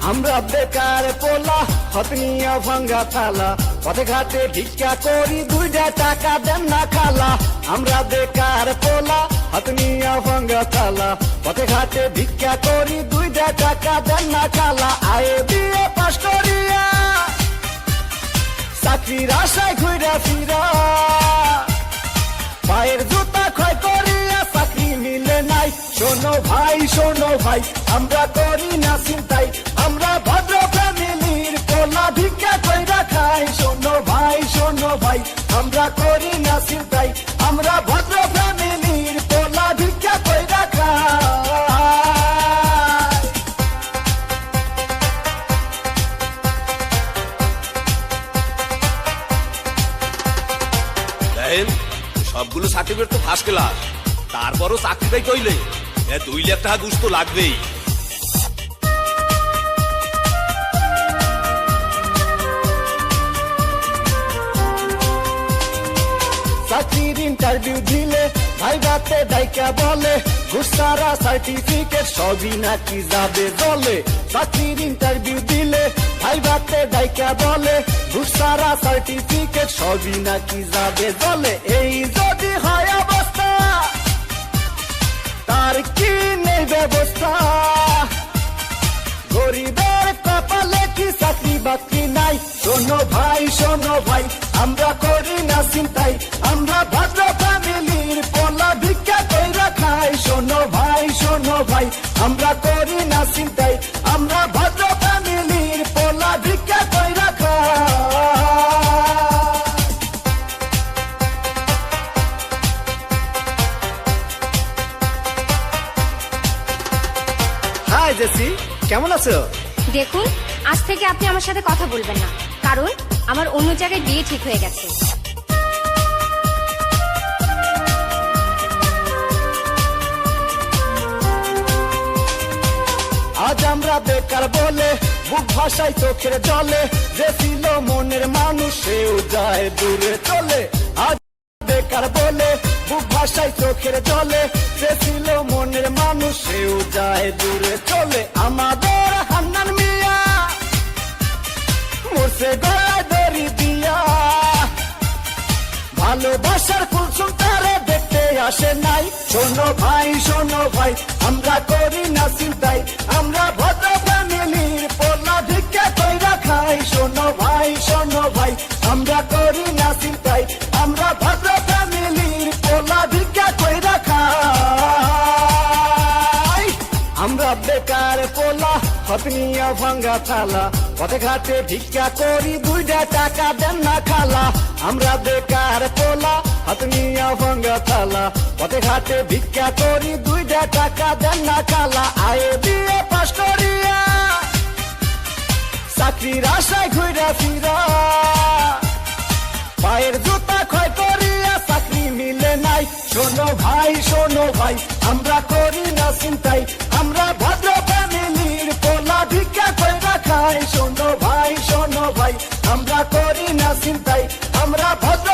আমরা বেকার পোলা হাত নিয়া ভাঙ্গা থালা পথে ঘাটে ভিক্ষা করি 2টা টাকা দেন না খালা আমরা বেকার পোলা হাত নিয়া ভাঙ্গা থালা পথে ঘাটে ভিক্ষা করি 2টা টাকা দেন না খালা আয়ে বিয়ে পাস করিয়া চাকরির আশায় ঘুরা ফিরা পায়ের জুতা ক্ষয় করিয়া চাকরি মিলে নাই শোনো ভাই আমরা করি না চিন্তাই আমরা ভদ্র ফ্যামিলির পোলা ভিক্ষা কইরা খাই শোনো ভাই আমরা করি না চিন্তাই আমরা ভদ্র ফ্যামিলির পোলা ভিক্ষা কইরা খাই দেখেন সবগুলো সার্টিফিকেট তো ফার্স্ট ক্লাস, তারপরও চাকরিটাই কইলে 2 লাখ টাকা ঘুষ তো লাগবেই। চাকরির ইন্টারভিউ দিলে ভাই বাতে ডাইকা বলে ঘুষ ছাড়া সার্টিফিকেট সবই নাকি যাবে বলে চাকরির ইন্টারভিউ দিলে ভাই বাতে ডাইকা বলে ঘুষ ছাড়া সার্টিফিকেট সবই নাকি যাবে বলে এই যদি হয় অবস্থা তার কি নেই ব্যবস্থা গরিবের কপালে কি চাকরি বাকরি নাই শোনো ভাই আমরা করি না চিন্তাই আমরা ভদ্র ফ্যামিলির পোলা ভিক্ষা কইরা খাই শোনো ভাই আমরা করি না চিন্তাই আমরা ভদ্র ফ্যামিলির পোলা ভিক্ষা কইরা খাই হাই জেসি কেমন আছো দেখুন আজ থেকে আপনি আমার সাথে কথা বলবেন না, কারণ আমার অন্য জায়গায় বিয়ে ঠিক হয়ে গেছে। আজ আমরা বেকার বলে বুক ভাষায় চোখের জলে যে ছিল মনের মানুষ সেও যায় দূরে চলে আজ বেকার বলে বুক ভাষায় চোখের জলে যে ছিল মনের মানুষ সেও যায় দূরে চলে আমাদের হান্নান মিয়া মোরসে গলায় দড়ি দিয়া ভালোবাসার কুলসুম তারে দেখতে আসে নাই শোনো ভাই আমরা করি না চিন্তাই আমরা ভদ্র ফ্যামিলির পোলা ভিক্ষা কইরা খাই শোনো ভাই আমরা করি না চিন্তাই আমরা ভদ্র ফ্যামিলির পোলা ভিক্ষা কইরা খাই আমরা বেকার পোলা হাত নিয়া ভাঙ্গা থালা পথে ঘাটে ভিক্ষা করি 2টা টাকা দেন না খালা আমরা বেকার পোলা হাত নিয়া ভাঙ্গা থালা পথে ঘাটে ভিক্ষা করি 2টা টাকা দেন না খালা আয়ে বিয়ে পাস করিয়া চাকরির আশায় ঘুরা ফিরা পায়ের জুতা ক্ষয় করিয়া চাকরি মিলে নাই শোনো ভাই আমরা করি না চিন্তাই আমরা ভদ্র ফ্যামিলির পোলা ভিক্ষা কইরা খাই শোনো ভাই আমরা করি না চিন্তাই আমরা ভদ্র